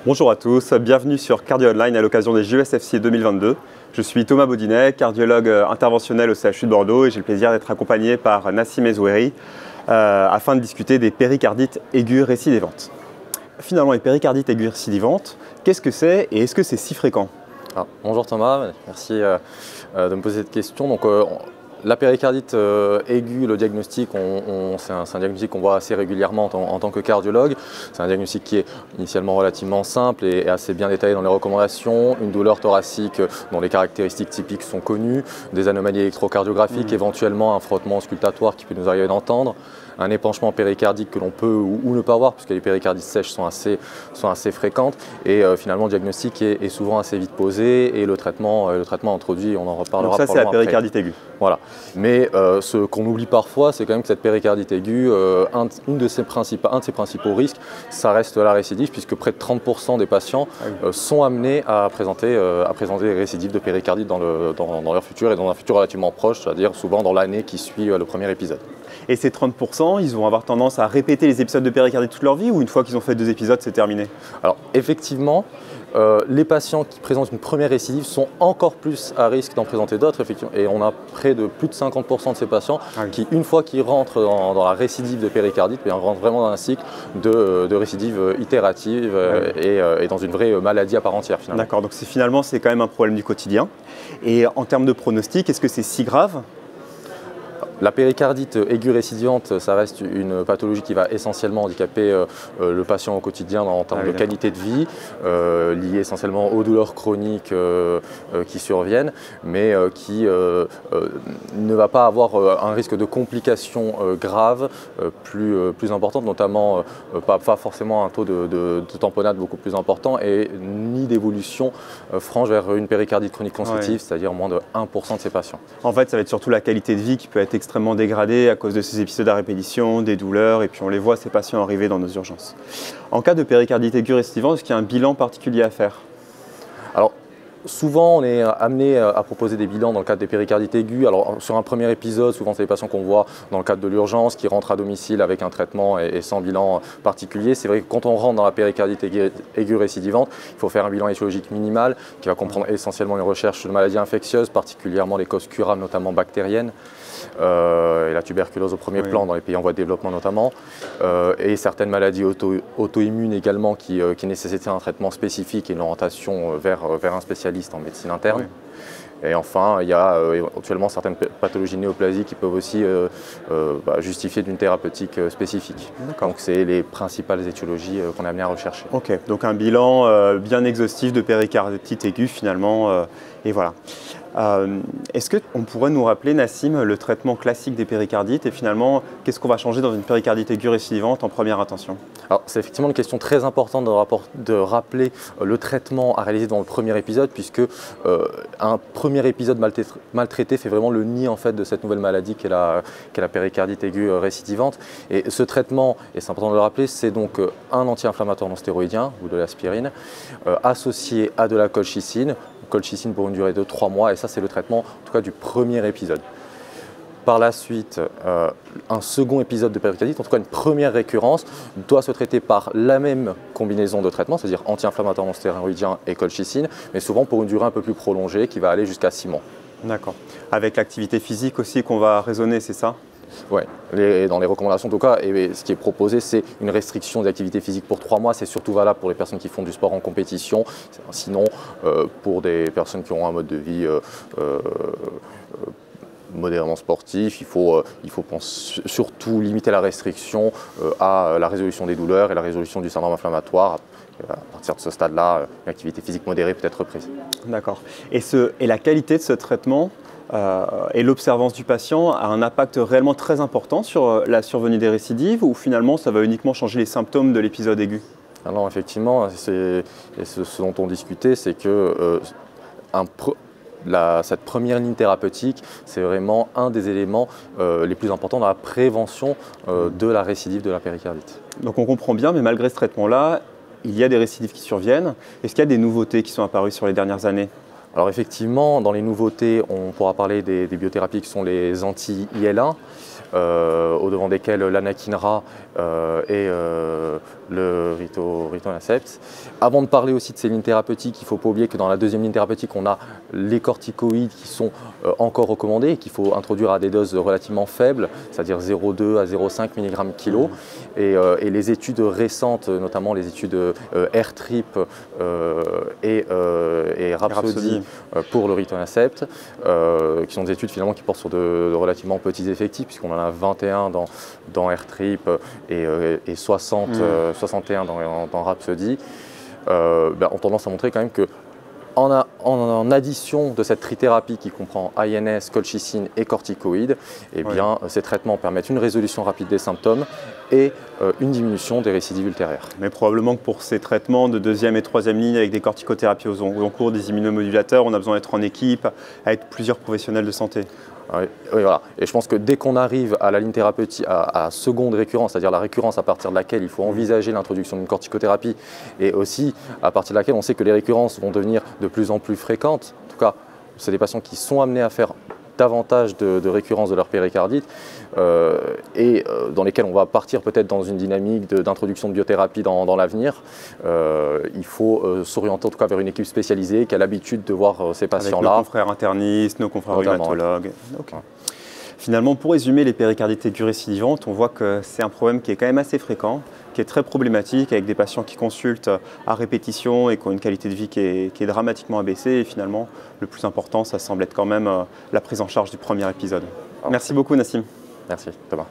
Bonjour à tous, bienvenue sur Cardio Online à l'occasion des JESFC 2022. Je suis Thomas Baudinet, cardiologue interventionnel au CHU de Bordeaux et j'ai le plaisir d'être accompagné par Nassim Ezoueri afin de discuter des péricardites aiguës récidivantes. Finalement, les péricardites aiguës récidivantes, qu'est-ce que c'est et est-ce que c'est si fréquent? Bonjour Thomas, merci de me poser cette question. La péricardite aiguë, le diagnostic, c'est un diagnostic qu'on voit assez régulièrement en tant que cardiologue. C'est un diagnostic qui est initialement relativement simple et assez bien détaillé dans les recommandations. Une douleur thoracique dont les caractéristiques typiques sont connues, des anomalies électrocardiographiques, éventuellement un frottement auscultatoire qui peut nous arriver d'entendre, un épanchement péricardique que l'on peut ou ne pas avoir puisque les péricardites sèches sont assez fréquentes et finalement le diagnostic est souvent assez vite posé et le traitement introduit, on en reparlera. Donc ça c'est la péricardite aiguë. Voilà. Mais ce qu'on oublie parfois, c'est quand même que cette péricardite aiguë, un de ses principaux risques, ça reste la récidive, puisque près de 30% des patients sont amenés à présenter des récidives de péricardite dans leur futur et dans un futur relativement proche, c'est-à-dire souvent dans l'année qui suit le premier épisode. Et ces 30%, ils vont avoir tendance à répéter les épisodes de péricardite toute leur vie ou une fois qu'ils ont fait 2 épisodes, c'est terminé? Alors effectivement, les patients qui présentent une première récidive sont encore plus à risque d'en présenter d'autres, effectivement. Et on a près de plus de 50% de ces patients qui, une fois qu'ils rentrent dans la récidive de péricardite, rentrent vraiment dans un cycle de récidive itérative et dans une vraie maladie à part entière finalement. D'accord, donc finalement c'est quand même un problème du quotidien. Et en termes de pronostic, est-ce que c'est si grave? La péricardite aiguë récidivante, ça reste une pathologie qui va essentiellement handicaper le patient au quotidien en termes de qualité de vie, liée essentiellement aux douleurs chroniques qui surviennent, mais qui ne va pas avoir un risque de complications graves plus importantes, notamment pas forcément un taux de tamponnade beaucoup plus important et ni d'évolution franche vers une péricardite chronique constrictive, c'est-à-dire moins de 1% de ces patients. En fait, ça va être surtout la qualité de vie qui peut être extrêmement dégradée à cause de ces épisodes à répétition, des douleurs, et puis on les voit, ces patients arriver dans nos urgences. En cas de péricardite aiguë récidivante, est-ce qu'il y a un bilan particulier à faire? Alors, souvent, on est amené à proposer des bilans dans le cadre des péricardites aiguës. Alors, sur un premier épisode, souvent, c'est les patients qu'on voit dans le cadre de l'urgence, qui rentrent à domicile avec un traitement et sans bilan particulier. C'est vrai que quand on rentre dans la péricardite aiguë récidivante, il faut faire un bilan étiologique minimal qui va comprendre essentiellement une recherche de maladies infectieuses, particulièrement les causes curables, notamment bactériennes, et la tuberculose au premier plan dans les pays en voie de développement notamment, et certaines maladies auto-immunes également qui nécessitent un traitement spécifique et une orientation vers un spécialiste en médecine interne. Et enfin, il y a éventuellement certaines pathologies néoplasiques qui peuvent aussi justifier d'une thérapeutique spécifique. Donc c'est les principales étiologies qu'on est amené à rechercher. Ok, donc un bilan bien exhaustif de péricardite aiguë finalement, et voilà. Est-ce qu'on pourrait nous rappeler, Nassim, le traitement classique des péricardites et finalement, qu'est-ce qu'on va changer dans une péricardite aiguë récidivante en première intention? Alors, c'est effectivement une question très importante de rappeler le traitement à réaliser dans le premier épisode, puisque un premier épisode mal traité fait vraiment le nid en fait, de cette nouvelle maladie qu'est la péricardite aiguë récidivante. Et ce traitement, et c'est important de le rappeler, c'est donc un anti-inflammatoire non stéroïdien ou de l'aspirine, associé à de la colchicine pour une durée de 3 mois, et ça c'est le traitement en tout cas du premier épisode. Par la suite, un second épisode de péricardite, en tout cas une première récurrence, doit se traiter par la même combinaison de traitements, c'est-à-dire anti-inflammatoire non stéroïdien et colchicine, mais souvent pour une durée un peu plus prolongée qui va aller jusqu'à 6 mois. D'accord. Avec l'activité physique aussi qu'on va raisonner, c'est ça? Oui, dans les recommandations en tout cas, et ce qui est proposé, c'est une restriction d'activité physique pour 3 mois. C'est surtout valable pour les personnes qui font du sport en compétition. Sinon, pour des personnes qui ont un mode de vie modérément sportif, il faut surtout limiter la restriction à la résolution des douleurs et la résolution du syndrome inflammatoire. À partir de ce stade-là, une activité physique modérée peut être reprise. D'accord. Et la qualité de ce traitement et l'observance du patient a un impact réellement très important sur la survenue des récidives ou finalement ça va uniquement changer les symptômes de l'épisode aigu? Alors effectivement, ce dont on discutait, c'est que cette première ligne thérapeutique, c'est vraiment un des éléments les plus importants dans la prévention de la récidive de la péricardite. Donc on comprend bien, mais malgré ce traitement-là, il y a des récidives qui surviennent. Est-ce qu'il y a des nouveautés qui sont apparues sur les dernières années? Alors effectivement, dans les nouveautés, on pourra parler des biothérapies qui sont les anti-IL-1. au-devant desquels l'anakinra et le ritonaccept. Avant de parler aussi de ces lignes thérapeutiques, il ne faut pas oublier que dans la deuxième ligne thérapeutique, on a les corticoïdes qui sont encore recommandés et qu'il faut introduire à des doses relativement faibles, c'est-à-dire 0,2 à 0,5 mg/kg. Et les études récentes, notamment les études R-TRIP et Rhapsody pour le ritonaccept, qui sont des études finalement qui portent sur de relativement petits effectifs, puisqu'on en a 21 dans R-TRIP et 61 dans Rhapsody, ont tendance à montrer quand même que en addition de cette trithérapie qui comprend INS, colchicine et corticoïdes, eh bien, ces traitements permettent une résolution rapide des symptômes et une diminution des récidives ultérieures. Mais probablement que pour ces traitements de deuxième et troisième ligne avec des corticothérapies au long cours, des immunomodulateurs, on a besoin d'être en équipe, avec plusieurs professionnels de santé. Oui, voilà. Et je pense que dès qu'on arrive à la ligne thérapeutique, à seconde récurrence, c'est-à-dire la récurrence à partir de laquelle il faut envisager l'introduction d'une corticothérapie, et aussi à partir de laquelle on sait que les récurrences vont devenir de plus en plus fréquentes, en tout cas, c'est des patients qui sont amenés à faire davantage de récurrence de leur péricardite dans lesquels on va partir peut-être dans une dynamique d'introduction de biothérapie dans l'avenir. Il faut s'orienter en tout cas vers une équipe spécialisée qui a l'habitude de voir ces patients-là. Avec nos confrères internistes, nos confrères rhumatologues. Okay. Finalement, pour résumer, les péricardites aiguës récidivantes, on voit que c'est un problème qui est quand même assez fréquent, qui est très problématique, avec des patients qui consultent à répétition et qui ont une qualité de vie qui est dramatiquement abaissée. Et finalement, le plus important, ça semble être quand même la prise en charge du premier épisode. Merci beaucoup, Nassim. Merci, Thomas.